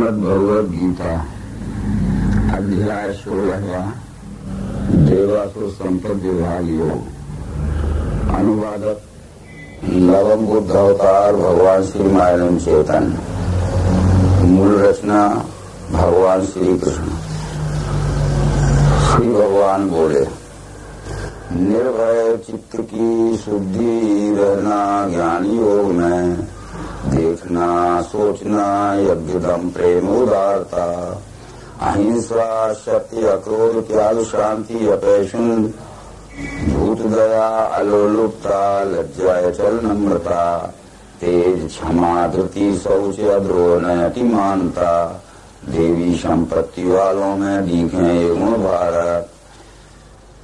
श्रीमद् भगवद गीता अध्याय 16 देवासुर संपद विभाग योग। अनुवादक नवम बुद्ध अवतार भगवान श्री मायनम चेतन। मूल रचना भगवान श्री कृष्ण। श्री भगवान बोले, निर्भय चित्त की शुद्धि रहना ज्ञान योग में, देखना सोचना यज्ञ दम प्रेम उदारता, अहिंसा सत्य अक्रोध त्याग शांति अपैशन, भूत दया अलोलुपता लज्जा अचल नम्रता, तेज क्षमा धृति शौच अद्रोह अतिमानता, देवी संपत्ति वालों में दिखे ये गुण भारत।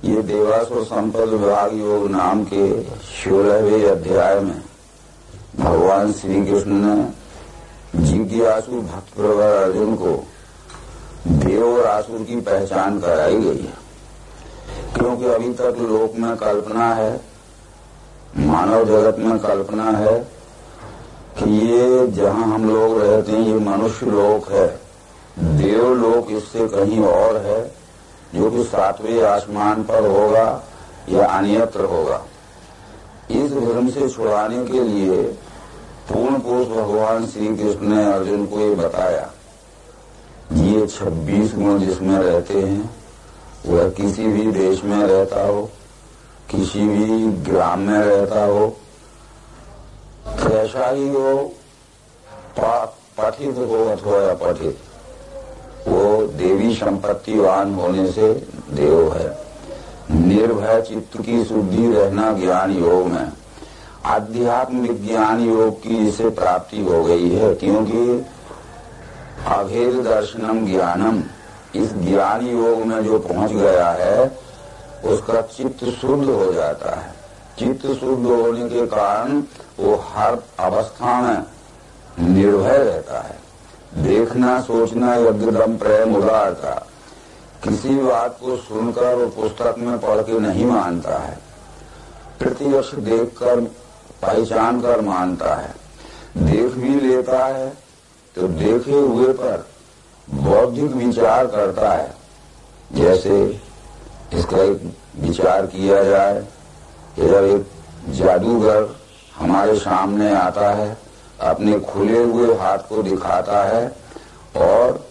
ये देवासुर संपद विभाग योग नाम के 16वें अध्याय में भगवान श्री कृष्ण ने जिज्ञासु भक्त प्रवर अर्जुन को देव और आसुर की पहचान कराई गई है। क्योंकि अभी तक लोक में कल्पना है, मानव जगत में कल्पना है कि ये जहां हम लोग रहते हैं ये मनुष्य लोक है, देव लोक इससे कहीं और है, जो कि 7वें आसमान पर होगा या अन्यत्र होगा। इस भ्रम से छुड़ाने के लिए पूर्ण पुरुष भगवान श्री कृष्ण ने अर्जुन को ये बताया, ये 26 गुण जिसमें रहते हैं वह किसी भी देश में रहता हो, किसी भी ग्राम में रहता हो, कैसा ही हो, पठित हो अथवा अपठित, वो देवी संपत्तिवान होने से देव है। निर्भय चित्त की शुद्धि रहना ज्ञान योग में, आध्यात्म विज्ञान योग की इसे प्राप्ति हो गई है। क्योंकि अभेद दर्शनम ज्ञानम, इस ज्ञान योग में जो पहुंच गया है उसका चित्त शुद्ध हो जाता है। चित्त शुद्ध होने के कारण वो हर अवस्था में निर्भय रहता है। देखना सोचना यज्ञदम प्रेम उदारता, किसी बात को सुनकर और पुस्तक में पढ़ के नहीं मानता है, प्रत्यक्ष देखकर पहचान कर मानता है। देख भी लेता है तो देखे हुए पर बौद्धिक विचार करता है। जैसे इसका एक विचार किया जाए कि जब एक जादूगर हमारे सामने आता है, अपने खुले हुए हाथ को दिखाता है और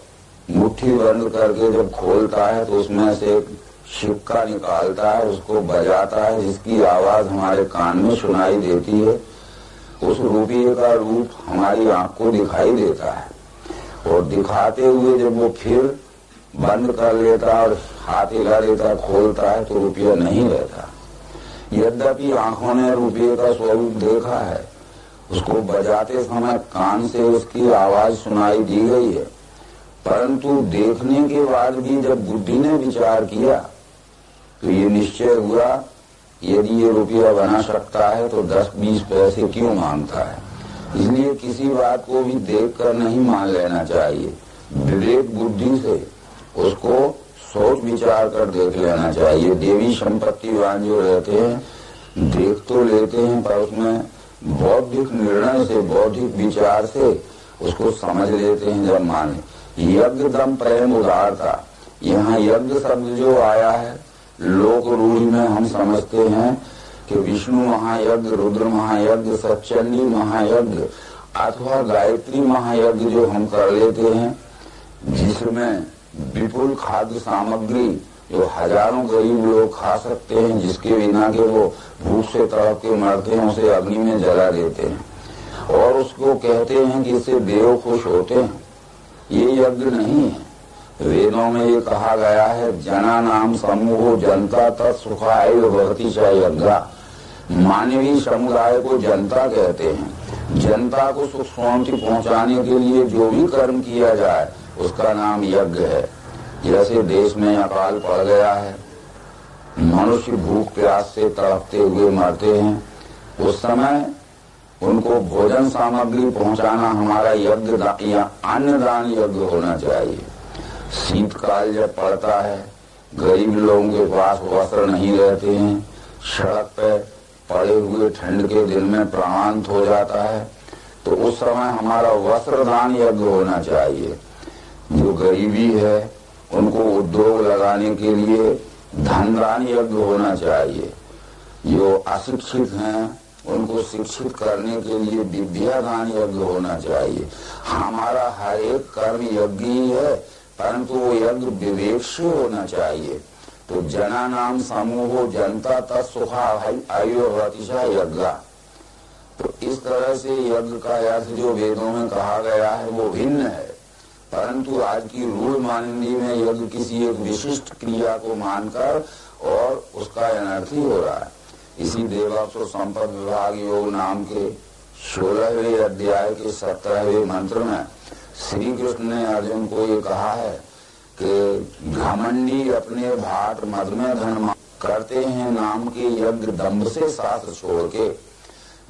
मुट्ठी बंद करके जब खोलता है तो उसमें से एक सिक्का निकालता है, उसको बजाता है, जिसकी आवाज हमारे कान में सुनाई देती है। उस रुपये का रूप हमारी आंख को दिखाई देता है और दिखाते हुए जब वो फिर बंद कर लेता और हाथ हिला देता, खोलता है तो रुपया नहीं रहता। यद्यपि आंखों ने रुपये का स्वरूप देखा है, उसको बजाते समय कान से उसकी आवाज सुनाई दी गई है, परंतु देखने के बाद भी जब बुद्धि ने विचार किया तो ये निश्चय हुआ, यदि ये रुपया बना सकता है तो 10-20 पैसे क्यों मांगता है। इसलिए किसी बात को भी देखकर नहीं मान लेना चाहिए, विवेक बुद्धि से उसको सोच विचार कर देख लेना चाहिए। देवी संपत्तिवान जो रहते हैं देख तो लेते हैं, पर उसमें बौद्धिक निर्णय से, बौद्धिक विचार से उसको समझ लेते हैं जब माने। यज्ञ दम प्रेम उदारता, यहाँ यज्ञ शब्द जो आया है लोक रूढ़ी में हम समझते हैं कि विष्णु महायज्ञ, रुद्र महायज्ञ, सचंडी महायज्ञ अथवा गायत्री महायज्ञ जो हम कर लेते हैं, जिसमें विपुल खाद्य सामग्री जो हजारों गरीब लोग खा सकते हैं, जिसके बिना के वो भूख से तड़प के मरते हैं, उसे अग्नि में जला देते हैं और उसको कहते हैं कि इससे देव खुश होते हैं। ये यज्ञ नहीं है। वेदों में ये कहा गया है, जना नाम समूह जनता तत्सुखाय भवति च यज्ञा। मानवीय समुदाय को जनता कहते हैं। जनता को सुख शांति पहुंचाने के लिए जो भी कर्म किया जाए उसका नाम यज्ञ है। जैसे देश में अकाल पड़ गया है, मनुष्य भूख प्यास से तड़पते हुए मरते हैं, उस समय उनको भोजन सामग्री पहुंचाना हमारा यज्ञ या अन्नदान यज्ञ होना चाहिए। शीतकाल जब पड़ता है, गरीब लोगों के पास वस्त्र नहीं रहते हैं, सड़क पे पड़े हुए ठंड के दिन में प्राणांत हो जाता है, तो उस समय हमारा वस्त्रदान यज्ञ होना चाहिए। जो गरीबी है उनको उद्योग लगाने के लिए धनदान यज्ञ होना चाहिए। जो अशिक्षित हैं उनको शिक्षित करने के लिए विद्यादान यज्ञ होना चाहिए। हमारा हर एक कर्म यज्ञ ही है, परंतु वो यज्ञ विवेक से होना चाहिए। तो जना नाम समूहो जनता तत्सुखा अयोतिशा यज्ञ। तो इस तरह से यज्ञ का अर्थ जो वेदों में कहा गया है वो भिन्न है, परंतु आज की रूढ़ मानंदी में यज्ञ किसी एक विशिष्ट क्रिया को मानकर और उसका अनर्थी हो रहा है। इसी देवासुर संपद विभाग योग नाम के 16वें अध्याय के 17वें मंत्र में श्री कृष्ण ने अर्जुन को ये कहा है कि घमंडी अपने भाट मद में धन करते हैं नाम के यज्ञ दंभ से शास्त्र छोड़ के।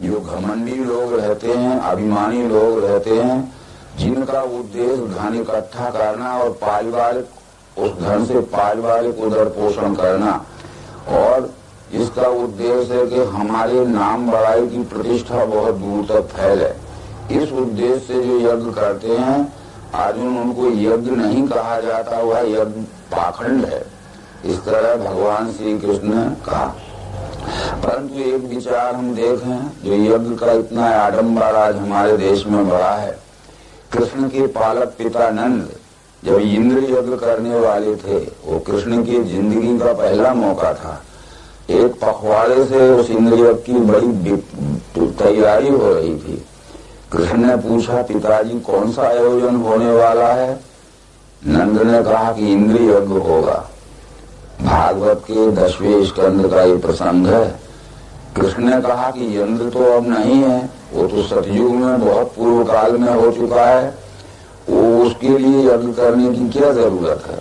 जो घमंडी लोग रहते हैं, अभिमानी लोग रहते हैं, जिनका उद्देश्य धन इकट्ठा करना और पारिवारिक उस धन से पारिवारिक उदर पोषण करना, और इसका उद्देश्य है कि हमारे नाम बड़ाई की प्रतिष्ठा बहुत दूर तक फैले, इस उद्देश्य से जो यज्ञ करते हैं अर्जुन उनको यज्ञ नहीं कहा जाता, वह यज्ञ पाखंड है। इस तरह भगवान श्री कृष्ण ने कहा। परंतु एक विचार हम देखें, जो यज्ञ का इतना आडंबर आज हमारे देश में बढ़ा है। कृष्ण के पालक पिता नंद जब इंद्र यज्ञ करने वाले थे, वो कृष्ण की जिंदगी का पहला मौका था। एक पखवाड़े से उस इंद्र यज्ञ की बड़ी तैयारी हो रही थी। कृष्ण ने पूछा, पिताजी कौन सा आयोजन होने वाला है? नंद ने कहा कि इंद्र यज्ञ होगा। भागवत के 10वें स्कंद का ये प्रसंग है। कृष्ण ने कहा कि इंद्र तो अब नहीं है, वो तो सतयुग में बहुत पूर्व काल में हो चुका है, वो उसके लिए यज्ञ करने की क्या जरूरत है?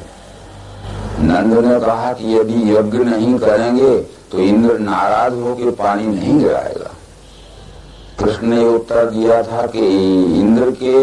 नंद ने कहा कि यदि यज्ञ नहीं करेंगे तो इंद्र नाराज होकर पानी नहीं गिराएगा। कृष्ण ने उत्तर दिया था कि इंद्र के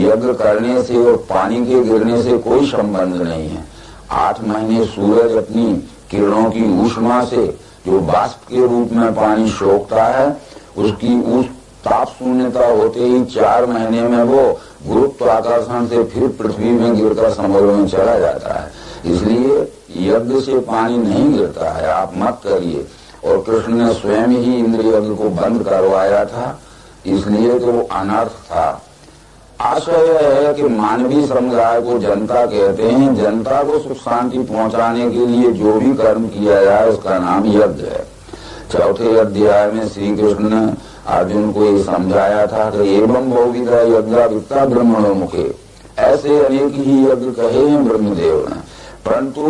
यज्ञ करने से और पानी के गिरने से कोई संबंध नहीं है। 8 महीने सूरज अपनी किरणों की ऊष्मा से जो बाष्प के रूप में पानी सोखता है, उसकी उस ताप शून्यता होते ही 4 महीने में वो गुरुत्वाकर्षण से फिर पृथ्वी में गिरकर समुद्र में चला जाता है। इसलिए यज्ञ से पानी नहीं गिरता है, आप मत करिए। और कृष्ण ने स्वयं ही इंद्र यज्ञ को बंद करवाया था, इसलिए तो वो अनर्थ था। आशय है कि मानवीय समुदाय को जनता कहते हैं। जनता को सुख शांति पहुंचाने के लिए जो भी कर्म किया जाए उसका नाम यज्ञ है। 4थे अध्याय में श्री कृष्ण ने अर्जुन को ये समझाया था कि एवं बहुविधा यज्ञाविता ब्रह्मणो मुखे, ऐसे अनेक ही यज्ञ कहे हैं ब्रह्मदेव ने, परंतु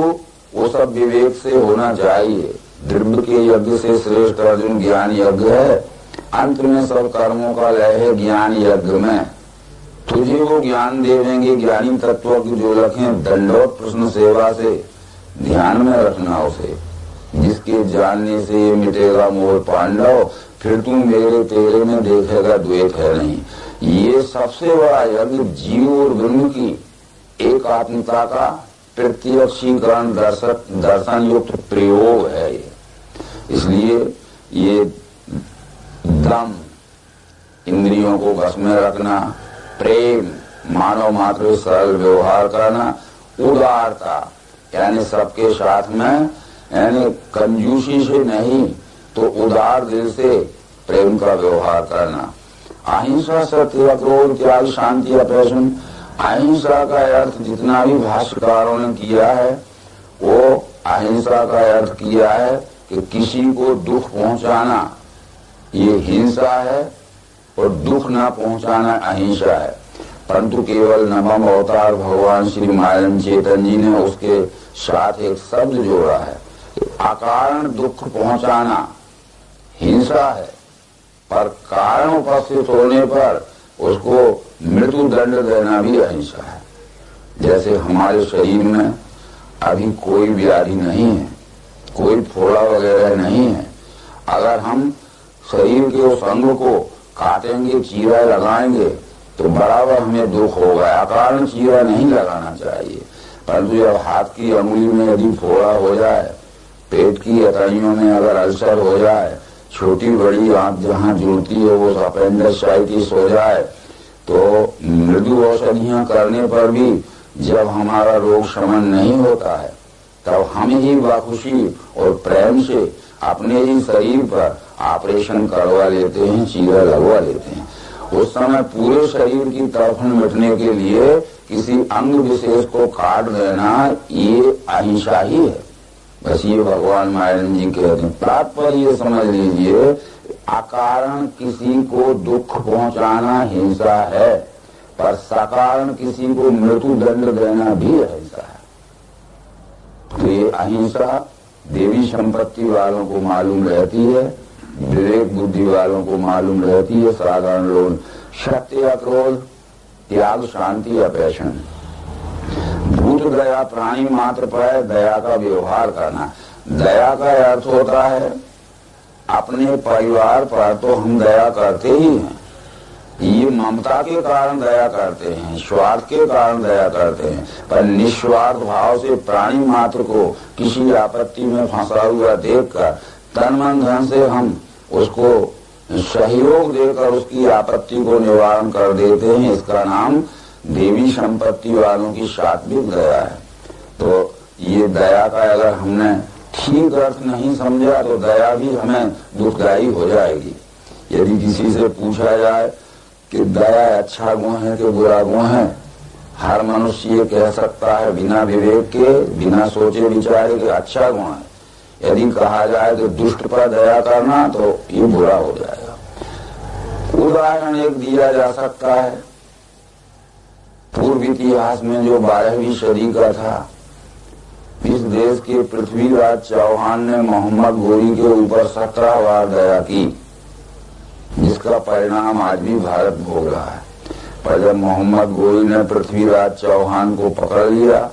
वो सब विवेक से होना चाहिए। द्रव्य के यज्ञ से श्रेष्ठ अर्जुन ज्ञान यज्ञ है। अंत में सब कर्मों का लय है ज्ञान यज्ञ में। तुझे वो ज्ञान देवेंगे ज्ञानी तत्व की जो रखें दंडवत प्रश्न सेवा से, ध्यान में रखना उसे, जिसके जानने से ये मिटेगा मोह पांडव, फिर तू मेरे तेरे में देखेगा द्वैत है नहीं। ये सबसे बड़ा यज्ञ जीव और ब्रह्म की एक आत्मता का प्रत्यक्षीकरण दर्शन युक्त प्रयोग है ये। इसलिए ये दम, इंद्रियों को वश में रखना, प्रेम, मानव मात्र सरल व्यवहार करना, उदारता यानी सबके साथ में, यानी कंजूसी से नहीं तो उदार दिल से प्रेम का व्यवहार करना, अहिंसा सत्य क्रोध त्याग शांति अपेशन। अहिंसा का अर्थ जितना भी भाष्यकारों ने किया है वो अहिंसा का अर्थ किया है कि किसी को दुख पहुंचाना ये हिंसा है और दुख ना पहुंचाना अहिंसा है। परंतु केवल नवम अवतार भगवान श्री मायन चेतन जी ने उसके साथ एक शब्द जोड़ा है, अकारण दुख पहुंचाना हिंसा है, पर कारण उपस्थित होने पर उसको मृत्यु दंड देना भी अहिंसा है। जैसे हमारे शरीर में अभी कोई व्याधि नहीं है, कोई फोड़ा वगैरह नहीं है, अगर हम शरीर के उस अंग को काटेंगे, चीरा लगाएंगे तो बराबर हमें दुख होगा। अकारण चीरा नहीं लगाना चाहिए। परंतु जब हाथ की अंगुली में यदि फोड़ा हो जाए, पेट की अतड़ियों में अगर अल्सर हो जाए, छोटी बड़ी आंत जहाँ जुड़ती है वो अपेंडिसाइटिस हो जाए, तो मृदु औषधियां करने पर भी जब हमारा रोग शमन नहीं होता है तब हम ही बखुशी और प्रेम से अपने ही शरीर पर ऑपरेशन करवा लेते हैं, चीरा लगवा लेते हैं। उस समय पूरे शरीर की तड़फन मिटने के लिए किसी अंग विशेष को काट देना ये अहिंसा ही है। बस ये भगवान महावीर जी कहते हैं। तात्पर्य ये समझ लीजिए, अकारण किसी को दुख पहुंचाना हिंसा है, पर सकारण किसी को मृत्यु दंड देना भी अहिंसा है। तो ये अहिंसा देवी संपत्ति वालों को मालूम रहती है, विवेक बुद्धि वालों को मालूम रहती है। साधारण लोग सत्य, अक्रोध, त्याग, शांति, अपैशन, भूत दया, प्राणी मात्र पर दया का व्यवहार करना। दया का अर्थ होता है अपने परिवार पर तो हम दया करते ही हैं, ये ममता के कारण दया करते हैं, स्वार्थ के कारण दया करते हैं, पर निस्वार्थ भाव से प्राणी मात्र को किसी आपत्ति में फंसा हुआ देखकर तन मन धन से हम उसको सहयोग देकर उसकी आपत्ति को निवारण कर देते हैं। इसका नाम देवी संपत्ति वालों की सात्विक दया है। तो ये दया का अगर हमने ठीक अर्थ नहीं समझा तो दया भी हमें दुखदायी हो जाएगी। यदि किसी से पूछा जाए कि दया अच्छा गुण है कि बुरा गुण है, हर मनुष्य ये कह सकता है बिना विवेक के, बिना सोचे विचारे कि अच्छा गुण है। यदि कहा जाए कि दुष्ट पर दया करना तो ये बुरा हो जाएगा। उदाहरण एक दिया जा सकता है, पूर्व इतिहास में जो 12वीं सदी का था, इस देश के पृथ्वीराज चौहान ने मोहम्मद गोरी के ऊपर 17 बार दया की, जिसका परिणाम आज भी भारत भोग रहा है। पर जब मोहम्मद गोरी ने पृथ्वीराज चौहान को पकड़ लिया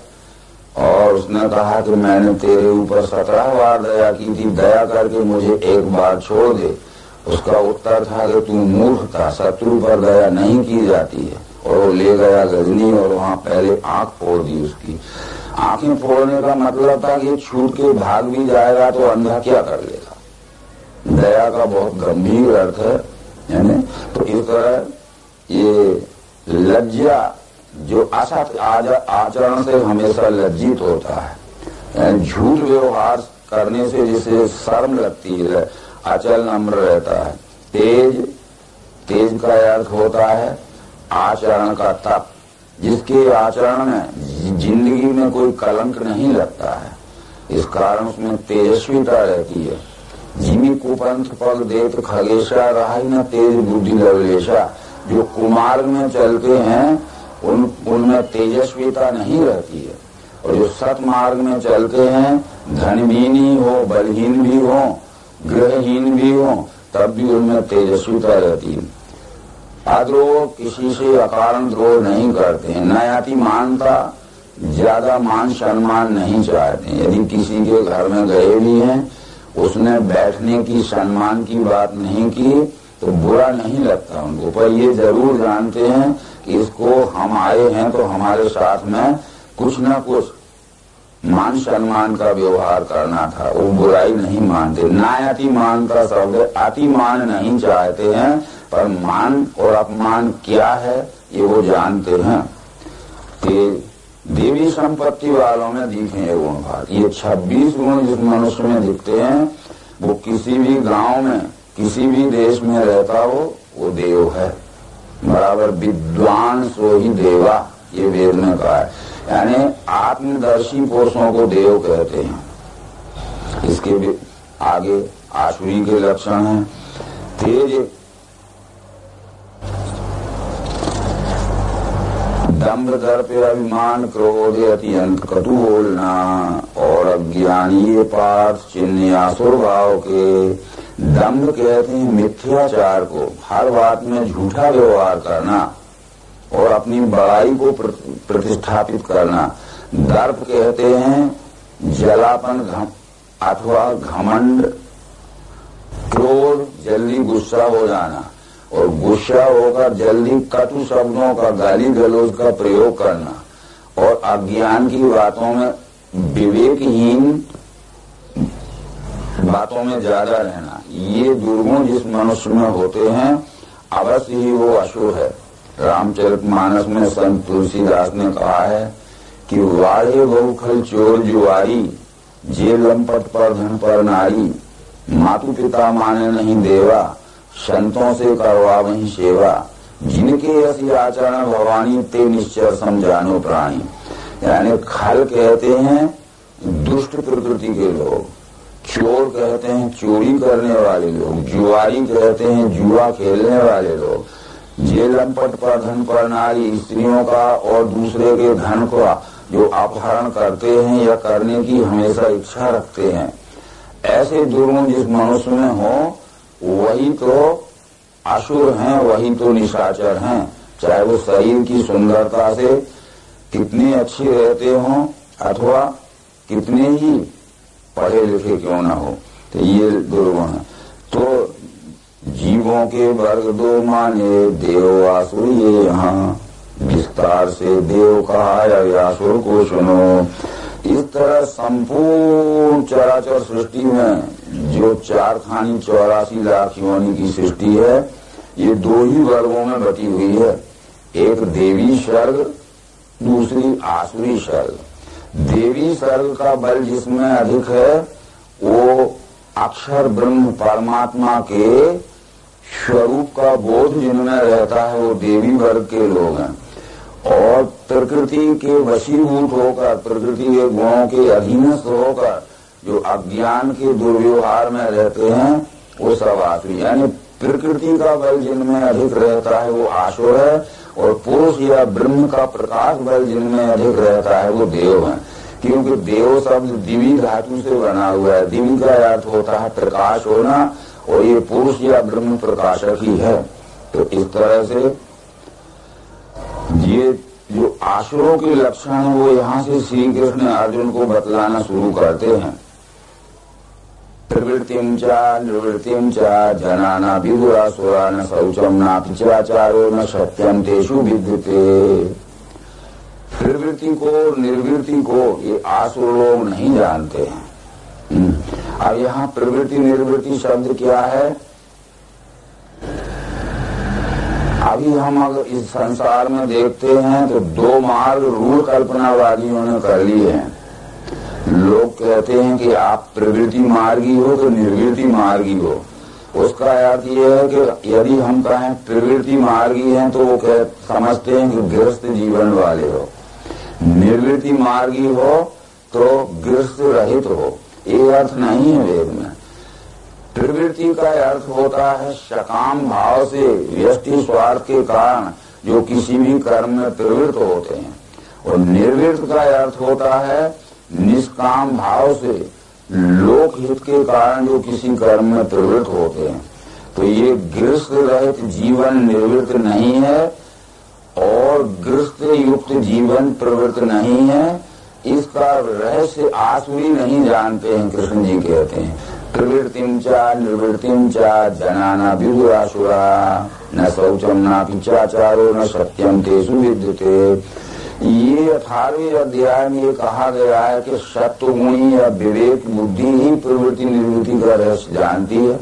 और उसने कहा कि मैंने तेरे ऊपर 17 बार दया की थी, दया करके मुझे एक बार छोड़ दे, उसका उत्तर था कि तू मूर्ख था, शत्रु पर दया नहीं की जाती है। और वो ले गया गजनी और वहां पहले आंख फोड़ दी उसकी। आंखें फोड़ने का मतलब था कि छूट के भाग भी जाएगा तो अंधा क्या कर लेगा। दया का बहुत गंभीर अर्थ है। तो इस तरह ये लज्जा जो असत आचरण से हमेशा लज्जित होता है, झूठ व्यवहार करने से जिसे शर्म लगती है, अचल नम्र रहता है। तेज का अर्थ होता है आचरण का तप, जिसके आचरण में जिंदगी में कोई कलंक नहीं लगता है, इस कारण उसमें तेजस्विता रहती है। जिमी कुपंथ पग देत खगेशा रहा न तेज बुद्धि लवलेशा। जो कुमार्ग में चलते हैं उनमें तेजस्विता नहीं रहती है, और जो सतमार्ग में चलते हैं धनहीन ही हो, बलहीन भी हो, गृहहीन भी हो, तब भी उनमें तेजस्विता रहती है। अद्रोह, किसी से अकारण द्रोह नहीं करते हैं। नयाति मानता, ज्यादा मान सम्मान नहीं चाहते। यदि किसी के घर में गए भी हैं, उसने बैठने की सम्मान की बात नहीं की तो बुरा नहीं लगता उनको, पर ये जरूर जानते हैं कि इसको हम आए हैं तो हमारे साथ में कुछ न कुछ मान सम्मान का व्यवहार करना था, वो बुराई नहीं मानते। नायति मानता शब्द अतिमान नहीं चाहते हैं, पर मान और अपमान क्या है ये वो जानते हैं। देवी संपत्ति वालों में दिखे ये गुण भाग। ये 26 गुण जिस मनुष्य में दिखते हैं वो किसी भी गांव में, किसी भी देश में रहता हो वो देव है। बराबर विद्वान सो ही देवा, ये वेद में कहा है। यानी आत्मदर्शी पुरुषों को देव कहते हैं। इसके भी आगे आसुरी के लक्षण हैं। तेज, दम्भ, दर्प, अभिमान, क्रोध, अत्यंत कटु बोलना, और अज्ञानी ये पार्थ चिन्ह आसुर भाव के। दम्भ कहते हैं मिथ्याचार को, हर बात में झूठा व्यवहार करना और अपनी बड़ाई को प्रतिष्ठापित करना। दर्प कहते हैं जलापन अथवा घमंड। क्रोध, जल्दी गुस्सा हो जाना, और गुस्सा होकर जल्दी कटु शब्दों का, गाली गलौज का प्रयोग करना, और अज्ञान की बातों में, विवेकहीन बातों में ज्यादा रहना। ये दुर्गुण जिस मनुष्य में होते हैं अवश्य ही वो अशुभ है। रामचरितमानस में संत तुलसीदास ने कहा है कि वाढ़े बहुखल चोर जुआरी, जे लंपट पर धन पर नारी, मातु पिता माने नहीं देवा, संतों से करवा वही सेवा, जिनके ऐसी आचरण भवानी, ते निश्चर समझानो प्राणी। यानी खल कहते हैं दुष्ट प्रकृति के लोग, चोर कहते हैं चोरी करने वाले लोग, जुआरी कहते हैं जुआ खेलने वाले लोग, जे लंपट पर धन पर नारी, स्त्रियों का और दूसरे के धन का जो अपहरण करते हैं या करने की हमेशा इच्छा रखते हैं, ऐसे दुर्गुण जिस मनुष्य में हो वही तो असुर हैं, वही तो निशाचर हैं। चाहे वो शरीर की सुंदरता से कितने अच्छे रहते हों अथवा कितने ही पढ़े लिखे क्यों ना हो, तो ये दुर्गुण है। तो जीवों के वर्ग दो माने, देव आसुर ये यहाँ विस्तार से देव कहा या असुर को सुनो। इस तरह संपूर्ण चराचर सृष्टि में जो 4 खानी 84 लाख योनि की सृष्टि है, ये 2 ही वर्गों में बटी हुई है, एक देवी सर्ग, दूसरी आसुरी सर्ग। देवी सर्ग का बल जिसमें अधिक है वो अक्षर ब्रह्म परमात्मा के स्वरूप का बोध जिनमें रहता है वो देवी वर्ग के लोग हैं, और प्रकृति के वशीभूत होकर, प्रकृति के गुणों के अधीनस्थ होकर जो अज्ञान के दुर्व्यवहार में रहते हैं वो सब आसुरी। यानी प्रकृति का बल जिनमें अधिक रहता है वो आसुर है, और पुरुष या ब्रह्म का प्रकाश बल जिनमें अधिक रहता है वो देव है। क्योंकि देव शब्द दिवी धातु से बना हुआ है, दिवी का अर्थ होता है प्रकाश होना, और ये पुरुष या ब्रह्म प्रकाशक ही है। तो इस तरह से ये जो आसुरों के लक्षण है वो यहाँ से श्री कृष्ण अर्जुन को बतलाना शुरू करते हैं। प्रवृत्तिम चा निर्वृत्तिम चा जनाना विदुरासुरा न शौचम नापि चाचारो न सत्यम तेषु विद्यते। प्रवृत्ति को निर्वृत्ति को ये आसुर लोग नहीं जानते हैं। अब यहाँ प्रवृत्ति निर्वृत्ति शब्द क्या है? अभी हम अगर इस संसार में देखते हैं तो 2 मार्ग रूढ़ कल्पनावादियों ने कर लिए हैं। लोग कहते हैं कि आप प्रवृत्ति मार्गी हो तो निर्वृत्ति मार्गी हो। उसका अर्थ ये है कि यदि हम कहें प्रवृत्ति मार्गी हैं तो वो समझते हैं कि गृहस्थ जीवन वाले हो, निर्वृत्ति मार्गी हो तो गृहस्थ रहित हो। ये अर्थ नहीं है वेद में। प्रवृत्ति का अर्थ होता है सकाम भाव से व्यष्टि स्वार्थ के कारण जो किसी भी कर्म में प्रवृत्त होते हैं, और निर्वृत्त का अर्थ होता है निष्काम भाव से लोक हित के कारण जो किसी कर्म में प्रवृत्त होते हैं। तो ये गृहस्थ रहित जीवन निर्वृत्त नहीं है और गृहस्थ युक्त जीवन प्रवृत्त नहीं है। इसका रहस्य आसुरी नहीं जानते हैं। कृष्ण जी कहते हैं प्रवृत्तिम चा निर्वृत्तिम चा जनाना विदुरासुरा न शौचम नापि चाचारो न सत्यम तेषु विद्यते। ये 18वें अध्याय में ये कहा गया है कि सत्वगुणी या विवेक बुद्धि ही प्रवृत्ति निर्वृत्ति का रहस्य जानती है।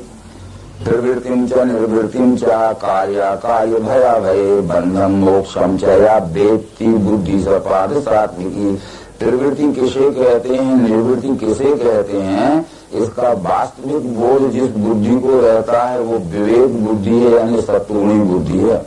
प्रवृत्तिम च निर्वृत्तिम च कार्य कार्य भया भय बंधम मोक्षम च या वेत्ति बुद्धि सपाद सात्विकी। प्रवृत्ति किसे कहते हैं, निर्वृत्ति किसे कहते हैं, इसका वास्तविक बोध जिस बुद्धि को रहता है वो विवेक बुद्धि है, यानी सत्वगुणी बुद्धि है।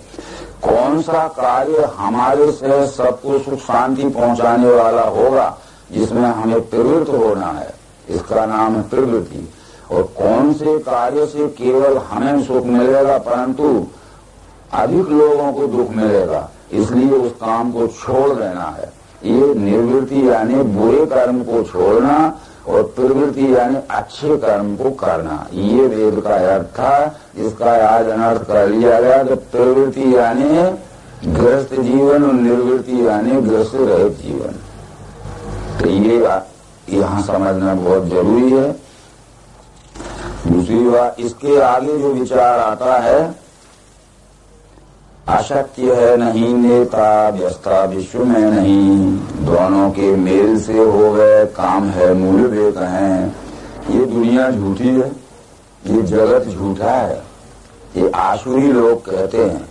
कौन सा कार्य हमारे से सबको सुख शांति पहुंचाने वाला होगा, जिसमें हमें प्रवृत्त होना है, इसका नाम है प्रवृत्ति। और कौन से कार्य से केवल हमें सुख मिलेगा परंतु अधिक लोगों को दुख मिलेगा, इसलिए उस काम को छोड़ देना है। ये निर्वृत्ति यानी बुरे कर्म को छोड़ना और प्रवृत्ति यानी अच्छे कर्म को करना, ये वेद का अर्थ था। जिसका आज अनर्थ कर लिया गया कि प्रवृत्ति यानी गृहस्थ जीवन और निर्वृत्ति यानी गृहस्थ रहित जीवन। तो ये यहाँ समझना बहुत जरूरी है। दूसरी बात, इसके आगे जो विचार आता है, अशक्य है नहीं नेता व्यस्ता विश्व में नहीं, दोनों के मेल से हो गए काम है मूल वे कहें। ये दुनिया झूठी है, ये जगत झूठा है, ये आसुरी लोग कहते हैं।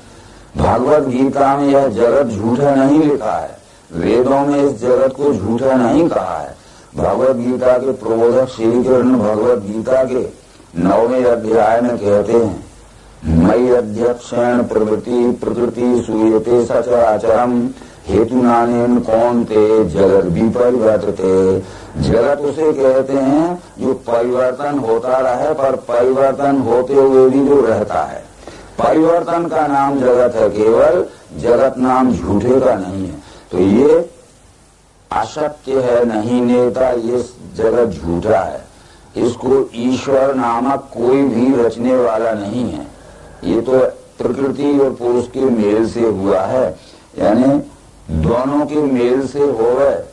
भगवत गीता में यह जगत झूठा नहीं लिखा है, वेदों में इस जगत को झूठा नहीं कहा है। भगवत गीता के प्रबोधक श्री कृष्ण भगवत गीता के 9वें अध्याय में कहते हैं, मयि अध्यक्षेण प्रवृत्ति प्रकृति सूयते सचराचरम हेतु नानेन कौन्ते जगत विपरिवर्तते। जगत उसे कहते हैं जो परिवर्तन होता रहे, पर परिवर्तन होते हुए भी जो रहता है। परिवर्तन का नाम जगत है, केवल जगत नाम झूठे का नहीं है। तो ये असत्य है, नहीं नेता, ये जगत झूठा है। इसको ईश्वर नामक कोई भी रचने वाला नहीं है। ये तो प्रकृति और पुरुष के मेल से हुआ है, यानी दोनों के मेल से हो गए।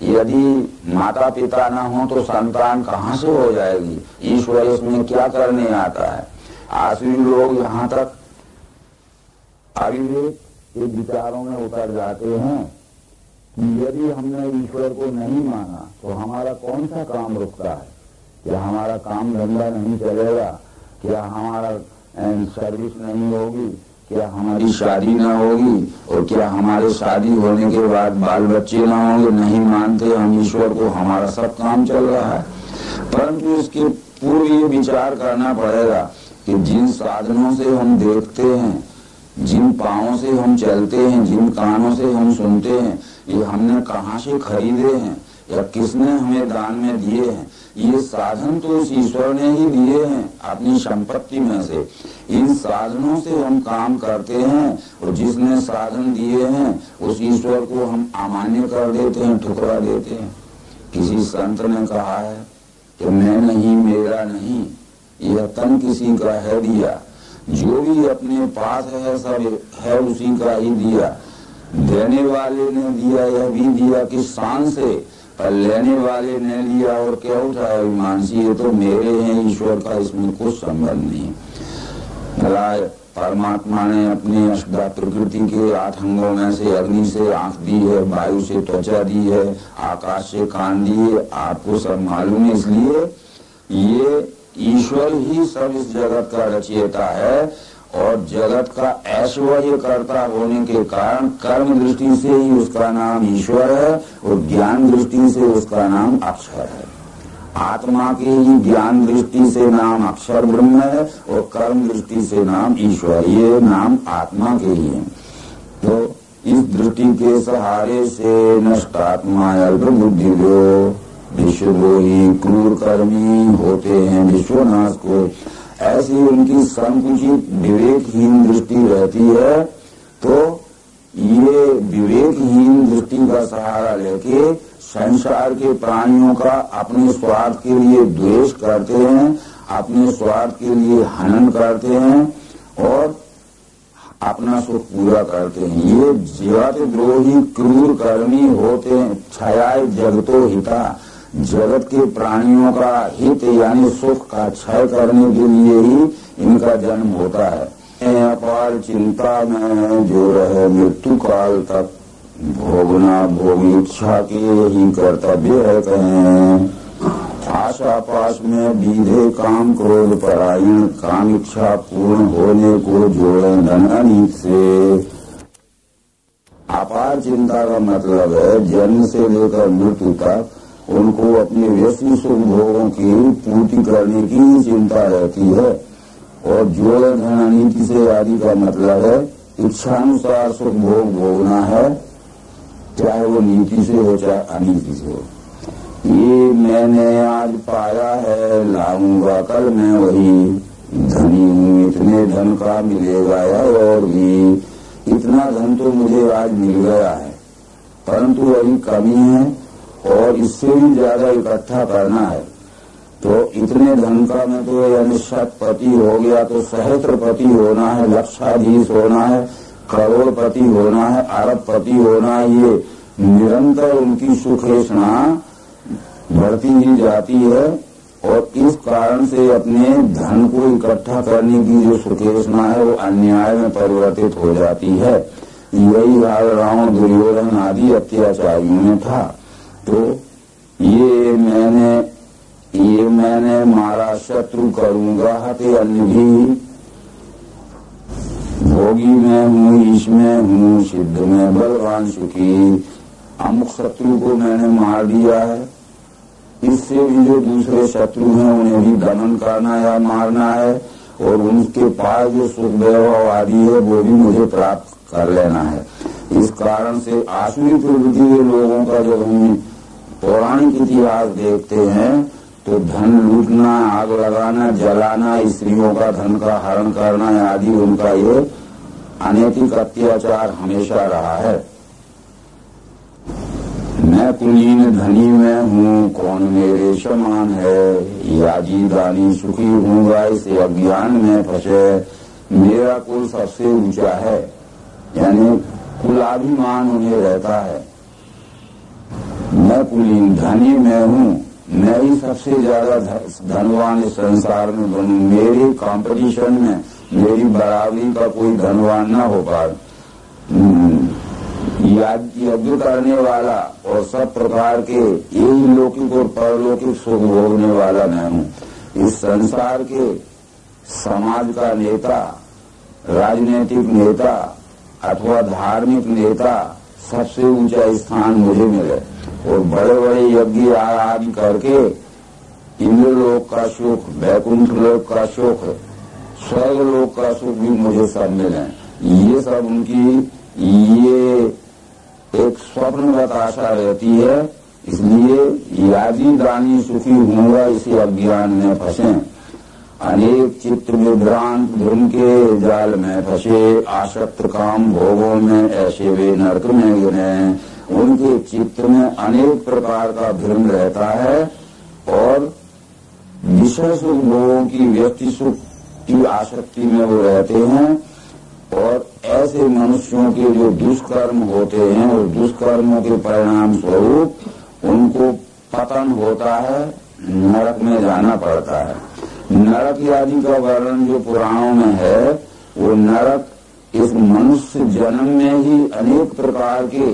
यदि माता पिता न हो तो संतान कहाँ से हो जाएगी? ईश्वर इसमें क्या करने आता है? आसुरी लोग यहाँ तक अविवेक के विचारों में उतर जाते हैं कि यदि हमने ईश्वर को नहीं माना तो हमारा कौन सा काम रुकता है? क्या हमारा काम धंधा नहीं चलेगा? क्या हमारा सर्विस नहीं होगी? क्या हमारी शादी न होगी? और क्या हमारे शादी होने के बाद बाल बच्चे न होंगे? नहीं मानते हम ईश्वर को, हमारा सब काम चल रहा है। परंतु इसके पूर्व ये विचार करना पड़ेगा कि जिन साधनों से हम देखते हैं, जिन पांवों से हम चलते हैं, जिन कानों से हम सुनते हैं, ये हमने कहाँ से खरीदे हैं या किसने हमें दान में दिए हैं? ये साधन तो उस ईश्वर ने ही दिए हैं अपनी संपत्ति में से। इन साधनों से हम काम करते हैं और जिसने साधन दिए हैं उस ईश्वर को हम अमान्य कर देते हैं, ठुकरा देते हैं। किसी संत ने कहा है कि मैं नहीं, मेरा नहीं, यह तन किसी का है दिया, जो भी अपने पास है सब है उसी का ही दिया। देने वाले ने दिया, यह भी दिया किस शान से, पर लेने वाले ने लिया और क्या उठाया मानसी, ये तो मेरे हैं, ईश्वर का इसमें कुछ संबंध नहीं। परमात्मा ने अपने अष्टा प्रकृति के 8 अंगों में से अग्नि से आंख दी है, वायु से त्वचा दी है, आकाश से कान दी है, आपको सब मालूम है। इसलिए ये ईश्वर ही सब इस जगत का रचयिता है और जगत का ऐश्वर्य कर्ता होने के कारण कर्म दृष्टि से ही उसका नाम ईश्वर है और ज्ञान दृष्टि से उसका नाम अक्षर है। आत्मा के ही ज्ञान दृष्टि से नाम अक्षर ब्रह्म है और कर्म दृष्टि से नाम ईश्वर, ये नाम आत्मा के ही है। तो इस दृष्टि के सहारे से नष्ट आत्मा अल्प बुद्धि विश्वद्रोही क्रूर कर्मी होते हैं विश्वनाश को। ऐसी उनकी संकुचित विवेकहीन दृष्टि रहती है। तो ये विवेकहीन दृष्टि का सहारा लेके संसार के प्राणियों का अपने स्वार्थ के लिए द्वेष करते हैं, अपने स्वार्थ के लिए हनन करते हैं और अपना सुख पूरा करते हैं। ये जगत द्रोही क्रूर कर्मी होते हैं। क्षयाय जगतो हिता, जगत के प्राणियों का हित यानी सुख का क्षय करने के लिए ही इनका जन्म होता है। अपार चिंता में जो रहे मृत्यु काल तक भोगना भोग इच्छा के ही कर्तव्य है। कहें आशा पाश में बीधे काम क्रोध परायण, काम इच्छा पूर्ण होने को जोड़े धन अनीत से। अपार चिंता का मतलब है जन्म से लेकर मृत्यु तक उनको अपने व्यक्ति सुख भोगों की पूर्ति करने की चिंता रहती है। और जोड़ धन अनीति से आदि का मतलब है इच्छानुसार सुख भोग भोगना है, चाहे वो नीति से हो चाहे अनीति से हो। ये मैंने आज पाया है, लाऊंगा कल मैं वही, धनी हूँ इतने धन का मिलेगा या और भी, इतना धन तो मुझे आज मिल गया है परंतु अभी कमी है और इससे भी ज्यादा इकट्ठा करना है। तो इतने धन का मैं तो यानी शतपति हो गया तो सहस्त्रपति होना है, लक्षाधीश होना है, करोड़पति होना है, अरबपति होना है। ये निरंतर उनकी सुखेषणा बढ़ती ही जाती है और इस कारण से अपने धन को इकट्ठा करने की जो सुखेषणा है वो अन्याय में परिवर्तित हो जाती है। यही हाल रावण दुर्योधन आदि अत्याचारियों में था। तो ये मैंने मारा शत्रु करूंगा हते अन्य भी, भोगी में हूँ ईश में हूँ सिद्ध में बलवान सुखी। अमुक शत्रु को मैंने मार दिया है, इससे भी जो दूसरे शत्रु हैं उन्हें भी दमन करना या मारना है, और उनके पास जो सुख वैभव आदि है वो भी मुझे प्राप्त कर लेना है। इस कारण से आसुरी प्रवृत्ति के लोगों का जब हम पौराणिक इतिहास देखते हैं तो धन लूटना, आग लगाना, जलाना, स्त्रियों का धन का हरण करना आदि उनका ये अनैतिक अत्याचार हमेशा रहा है। मैं कुलीन धनी में हूँ, कौन मेरे समान है, याजी दानी सुखी हूँगा, इस अज्ञान में फंसे, मेरा कुल सबसे ऊंचा है, यानी कुलाभिमान उन्हें रहता है। मैं कुलीन धनी में हूँ, मैं ही सबसे ज्यादा धनवान इस संसार में बनूं, मेरे कंपटीशन में मेरी बराबरी का कोई धनवान न हो पाए। यज्ञ करने वाला और सब प्रकार के यही लौकिक और परलौकिक सुख भोगने वाला मैं हूँ। इस संसार के समाज का नेता, राजनीतिक नेता अथवा धार्मिक नेता सबसे ऊंचा स्थान मुझे मिले, और बड़े बड़े यज्ञ आदि करके इंद्रलोक का सुख, वैकुंठ लोक का सुख, स्वर्ग लोक का सुख भी मुझे सब मिले। ये सब उनकी ये एक स्वप्नवत आशा रहती है, इसलिए याजी दानी सुखी होगा इसी अज्ञान में फंसे, अनेक चित्त विभ्रांत धर्म के जाल में फंसे, आसक्त काम भोगों में ऐसे वे नरक में गिरे। उनके चित्त में अनेक प्रकार का भ्रम रहता है और विषय सुख भोगों की, व्यक्ति सुख की आसक्ति में वो रहते हैं, और ऐसे मनुष्यों के जो दुष्कर्म होते हैं और दुष्कर्मों के परिणाम स्वरूप उनको पतन होता है, नरक में जाना पड़ता है। नरक आदि का वर्णन जो पुराणों में है, वो नरक इस मनुष्य जन्म में ही अनेक प्रकार के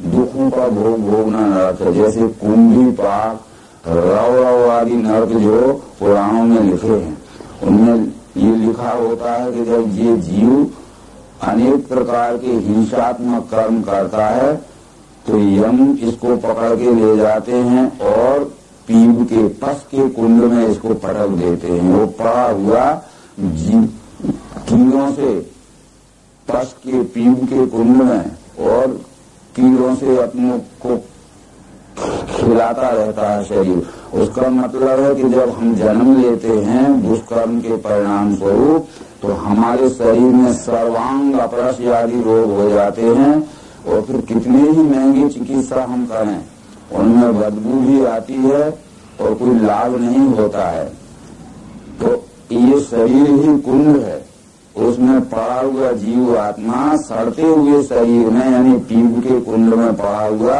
दुखों का भोग भोगना नरक है। जैसे कुंभी पाक, रव आदि नरक जो पुराणों में लिखे हैं, उनमें ये लिखा होता है कि जब ये जीव अनेक प्रकार के हिंसात्मक कर्म करता है तो यम इसको पकड़ के ले जाते हैं और पीप के पस के कुंड में इसको पटक देते हैं। वो पड़ा हुआ कीड़ों से पस के पीप के कुंड में और कीड़ों से अपनों को खिलाता रहता है शरीर। उसका मतलब है कि जब हम जन्म लेते हैं दुष्कर्म के परिणाम स्वरूप, तो हमारे शरीर में सर्वांग अपरस आदि रोग हो जाते हैं, और फिर कितने ही महंगी चिकित्सा हम करें, उनमें बदबू भी आती है और कोई लाभ नहीं होता है। तो ये शरीर ही कुंड है, उसमें पड़ा हुआ जीव आत्मा सड़ते हुए शरीर में यानी पीप के कुंड में पड़ा हुआ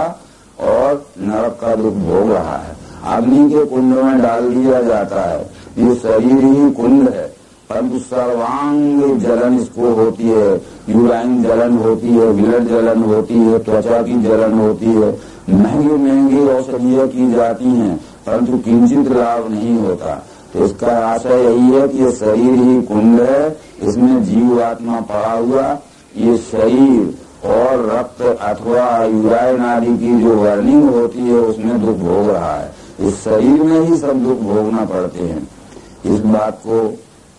और नरक का दुख भोग रहा है। अग्नि के कुंड में डाल दिया जाता है, ये शरीर ही कुंड है, परंतु सर्वांग जलन इसको होती है, यूराइन जलन होती है, ब्लड जलन होती है, त्वचा की जलन होती है, महंगी महंगी औषधियां की जाती हैं, परंतु किंचित लाभ नहीं होता। तो इसका आशय यही है कि ये शरीर ही कुंड है, इसमें जीव आत्मा पड़ा हुआ, ये शरीर और रक्त अथवा यूराइन आदि की जो वर्निंग होती है उसमें दुख भोग रहा है। इस शरीर में ही सब दुख भोगना पड़ते हैं। इस बात को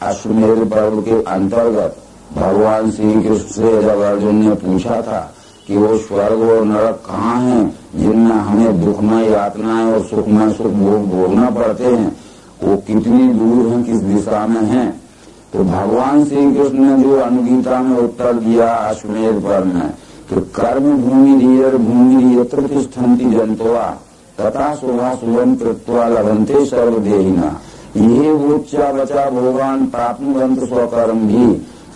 अश्वमेध पर्व के अंतर्गत भगवान श्री कृष्ण से जब अर्जुन ने पूछा था कि वो स्वर्ग और नरक कहाँ हैं जिनमें हमें दुखमय यातनाएं और सुखमय सुख भोगना पड़ते हैं, वो कितनी दूर हैं, किस दिशा में हैं, तो भगवान श्री कृष्ण ने जो अनुगीता में उत्तर दिया अश्वमेध पर्व में कि कर्म भूमि धीर भूमि यत्र तिष्ठन्ति जंतवा तथा शोभा शुभम कृत्वा लभन्ते सर्वदेहिना ये उच्चा बचा भोगान प्राप्नुवन्त स्वकर्म भी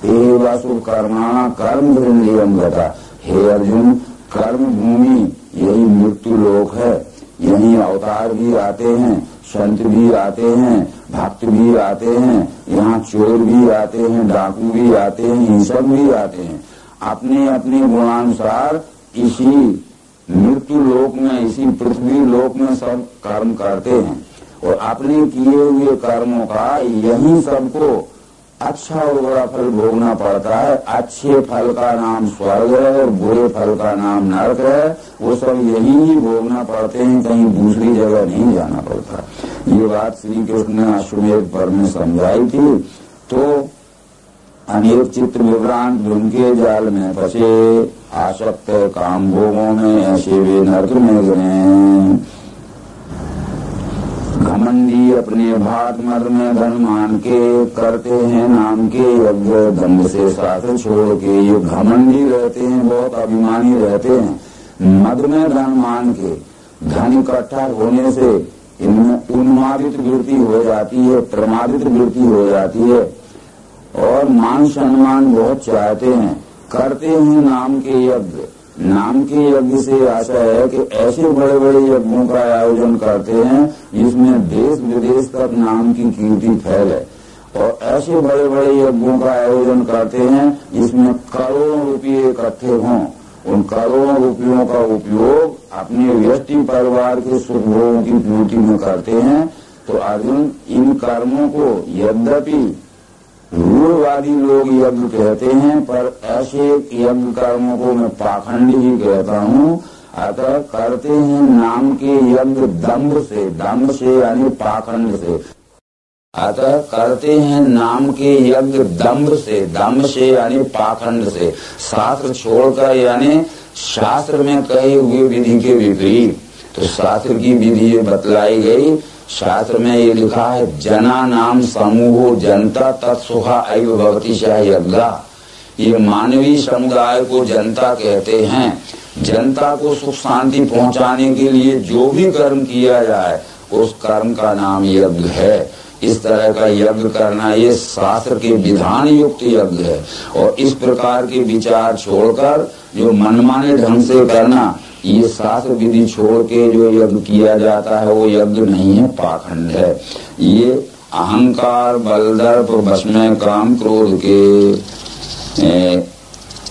हे वासुभ कर्माणा कर्म वृंदियम गता। हे अर्जुन, कर्म भूमि यही मृत्यु लोक है, यही अवतार भी आते हैं, संत भी आते हैं, भक्त भी आते हैं, यहाँ चोर भी आते हैं, डाकू भी आते हैं, हिंसक भी आते हैं। अपने अपने गुणानुसार इसी मृत्यु लोक में, इसी पृथ्वी लोक में सब कर्म करते हैं और अपने किए हुए कर्मों का यही सबको अच्छा और बुरा फल भोगना पड़ता है। अच्छे फल का नाम स्वर्ग है और बुरे फल का नाम नरक है। वो सब यही ही भोगना पड़ते हैं, कहीं दूसरी जगह नहीं जाना पड़ता। ये बात श्री कृष्ण ने अश्वमेध पर्व में समझाई थी। तो अनेक चित्र विभ्रांत उनके जाल में फंसे, आसक्त काम भोगों में, ऐसे वे नरक में गिरे। घमंडी अपने भात मद में धन मान के, करते हैं नाम के यज्ञ दंड से शास्त्र छोड़ के। ये घमंडी रहते हैं, बहुत अभिमानी रहते हैं, मद में धन मान के। धन इकट्ठा होने से इनमें उन्मादित वृत्ति हो जाती है, प्रमादित वृत्ति हो जाती है और मान सम्मान बहुत चाहते हैं। करते हैं नाम के यज्ञ, नाम के यज्ञ से आशा है कि ऐसे बड़े बड़े यज्ञों का आयोजन करते हैं जिसमें देश विदेश तक नाम की कीर्ति फैले, और ऐसे बड़े बड़े यज्ञों का आयोजन करते हैं जिसमें करोड़ों रुपये इकट्ठे हों। उन करोड़ों रुपयों का उपयोग अपने व्यक्ति परिवार के सुख भोगों की पूर्ति में करते हैं। तो अर्जुन, इन कर्मों को यद्यपि रूढ़वादी लोग यज्ञ कहते हैं, पर ऐसे यज्ञ कर्मों को मैं पाखंडी ही कहता हूँ। अतः करते हैं नाम के यज्ञ दम्भ से यानी पाखंड से। अतः करते हैं नाम के यज्ञ दम्भ से यानी पाखंड से, शास्त्र छोड़कर, यानी शास्त्र में कहे हुए विधि के विपरीत। तो शास्त्र की विधि ये बतलाई गई। शास्त्र में ये लिखा है, जना नाम समूहो जनता तत्सुखा ऐव भवति च यज्ञा। ये मानवीय समुदाय को जनता कहते हैं। जनता को सुख शांति पहुंचाने के लिए जो भी कर्म किया जाए उस कर्म का नाम यज्ञ है। इस तरह का यज्ञ करना ये शास्त्र के विधान युक्त यज्ञ है। और इस प्रकार के विचार छोड़कर जो मनमाने ढंग से करना, ये शास्त्र विधि छोड़ के जो यज्ञ किया जाता है वो यज्ञ नहीं है, पाखंड है। ये अहंकार बलदर्प वश में काम क्रोध के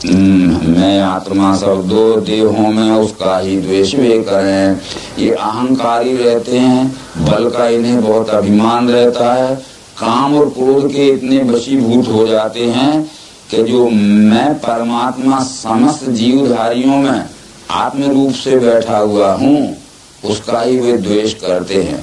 मैं आत्मा सब दो देहों में उसका ही द्वेष वे करें। ये अहंकारी रहते हैं, बल का इन्हें बहुत अभिमान रहता है, काम और क्रोध के इतने वशीभूत हो जाते हैं कि जो मैं परमात्मा समस्त जीवधारियों में आत्म रूप से बैठा हुआ हूँ उसका ही वे द्वेष करते हैं।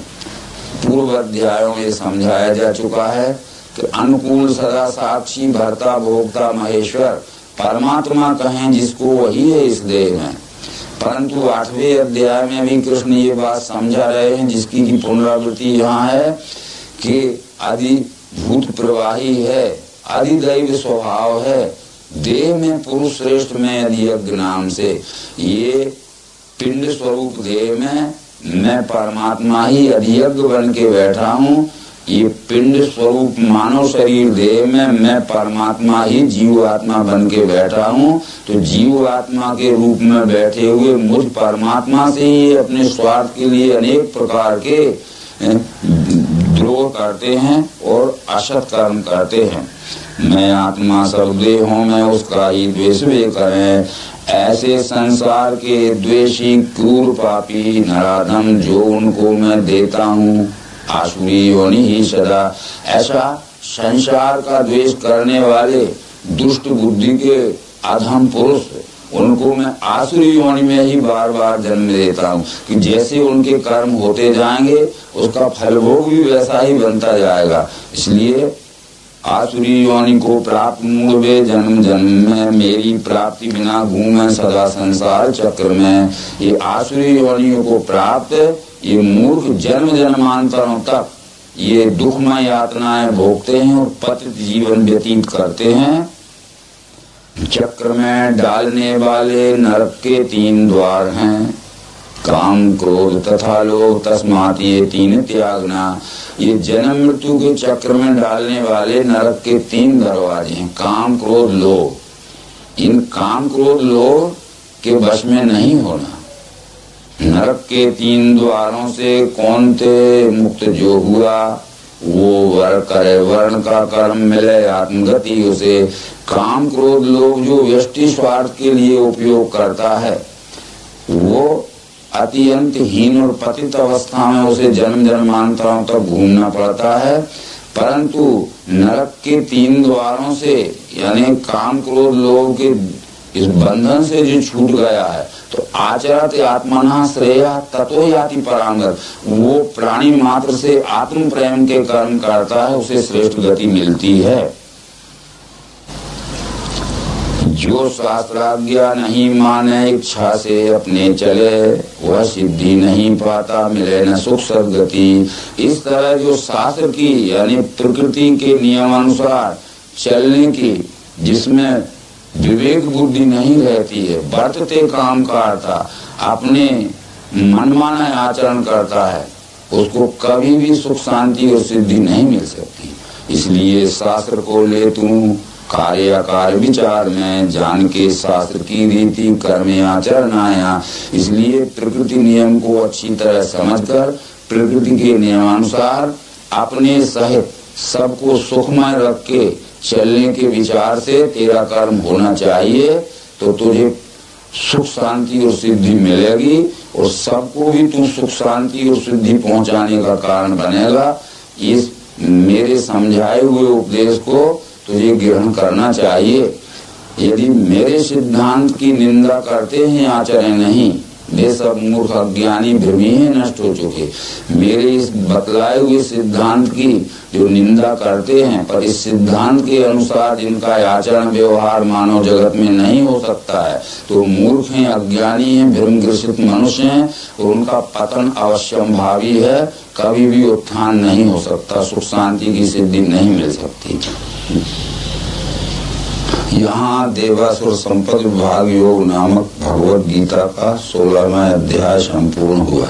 पूर्व अध्यायों में समझाया जा चुका है कि अनुकूल सदा साक्षी भर्ता भोक्ता महेश्वर परमात्मा कहें जिसको वही है इस देह में। परंतु 8वें अध्याय में भी कृष्ण ये बात समझा रहे हैं, जिसकी की पुनरावृत्ति यहाँ है कि आदि भूत प्रवाही है, अधिदैव स्वभाव है, देह में पुरुष श्रेष्ठ में अधियज्ञ नाम से। ये पिंड स्वरूप देह में मैं परमात्मा ही अधियज्ञ बन के बैठा हूँ। ये पिंड स्वरूप मानव शरीर देह में मैं परमात्मा ही जीव आत्मा बन के बैठा हूँ। तो जीव आत्मा के रूप में बैठे हुए मुझ परमात्मा से ही अपने स्वार्थ के लिए अनेक प्रकार के द्रोह करते हैं और असत कर्म करते हैं। मैं आत्मा सब देहों में उसका ही द्वेष वे करें। ऐसे संसार के द्वेषी क्रूर पापी नराधम जो उनको मैं देता हूँ आसुरी योनि ही सदा। ऐसा संसार का द्वेष करने वाले दुष्ट बुद्धि के अधम पुरुष उनको मैं आसुरी योनि में ही बार बार जन्म देता हूँ कि जैसे उनके कर्म होते जाएंगे उसका फल भोग भी वैसा ही बनता जाएगा। इसलिए आसुरी योनि को प्राप्त मूढ़ जन्म जन्म में मेरी प्राप्ति बिना घूमे सदा संसार चक्र में। ये आसुरी योनियों को प्राप्त ये मूर्ख जन्म जन्मांतरों तक ये दुखमय यातनाएं भोगते हैं और पतित जीवन व्यतीत करते हैं। चक्र में डालने वाले नरक के 3 द्वार हैं, काम क्रोध तथा लोभ, तस्मात् ये 3 त्यागना। ये जन्म मृत्यु के चक्र में डालने वाले नरक के 3 दरवाजे हैं, काम क्रोध लोभ। इन काम क्रोध लोभ के वश में नहीं होना। नरक के 3 द्वारों से कौन थे मुक्त जो हुआ वो वर करे, वर्ण का कर्म मिले आत्मगति उसे। काम क्रोध लोभ जो व्यष्टि स्वार्थ के लिए उपयोग करता है वो अत्यंत हीन और पतित अवस्था में उसे जन्म जन्मांतरों तक घूमना पड़ता है। परंतु नरक के 3 द्वारों से यानी काम क्रोध लोभ के इस बंधन से जो छूट गया है तो आचरत आत्मनः श्रेयः ततो याति परांगत, वो प्राणी मात्र से आत्म प्रेम के कर्म करता है, उसे श्रेष्ठ गति मिलती है। जो शास्त्राज्ञा नहीं माने इच्छा से अपने चले, वह सिद्धि नहीं पाता, मिले न सुख सद्गति। इस तरह जो शास्त्र की यानी प्रकृति के नियमानुसार चलने की, जिसमें विवेक बुद्धि नहीं रहती है, बरतते काम करता, अपने मनमाना आचरण करता है, उसको कभी भी सुख शांति और सिद्धि नहीं मिल सकती। इसलिए शास्त्र को ले तू कार्य अकार्य विचार में, जान के शास्त्र की रीति कर्म आचरण आया। इसलिए प्रकृति नियम को अच्छी तरह समझकर प्रकृति के नियमानुसार अपने सहित सबको सुखमय रख के चलने के विचार से तेरा कर्म होना चाहिए, तो तुझे सुख शांति और सिद्धि मिलेगी और सबको भी तू सुख शांति और सिद्धि पहुंचाने का कारण बनेगा। इस मेरे समझाए हुए उपदेश को तुझे ग्रहण करना चाहिए। यदि मेरे सिद्धांत की निंदा करते हैं, आचरण नहीं, वे सब मूर्ख अज्ञानी भ्रमी हैं, नष्ट हो चुके। मेरे इस बतलाए हुए सिद्धांत की जो निंदा करते हैं, पर इस सिद्धांत के अनुसार जिनका आचरण व्यवहार मानव जगत में नहीं हो सकता है, तो मूर्ख हैं, अज्ञानी हैं, भ्रम ग्रसित मनुष्य हैं और उनका पतन अवश्यंभावी है, कभी भी उत्थान नहीं हो सकता, सुख शांति की सिद्धि नहीं मिल सकती। यहाँ देवासुर संपद विभाग योग नामक भगवत गीता का 16वां अध्याय संपूर्ण हुआ।